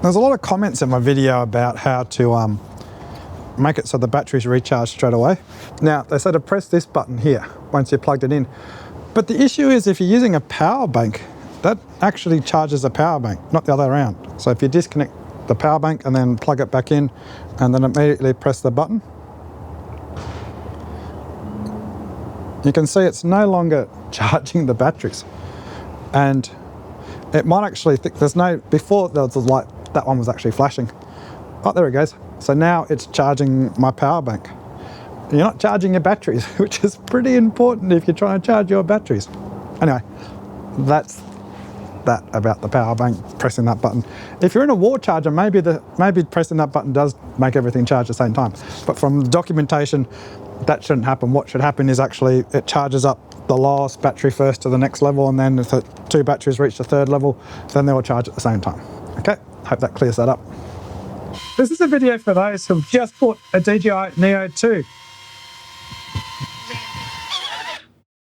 There's a lot of comments in my video about how to make it so the batteries recharge straight away. Now, they say to press this button here once you've plugged it in. But the issue is if you're using a power bank, that actually charges a power bank, not the other way around. So if you disconnect the power bank and then plug it back in and then immediately press the button, you can see it's no longer charging the batteries. And it might actually think before there was a light, that one was actually flashing. Oh, there it goes. So now it's charging my power bank. You're not charging your batteries, which is pretty important if you're trying to charge your batteries. Anyway, that's that about the power bank, pressing that button. If you're in a wall charger, maybe pressing that button does make everything charge at the same time. But from the documentation, that shouldn't happen. What should happen is actually it charges up the lowest battery first to the next level, and then if the two batteries reach the third level, then they will charge at the same time. Okay, hope that clears that up. This is a video for those who've just bought a DJI Neo 2.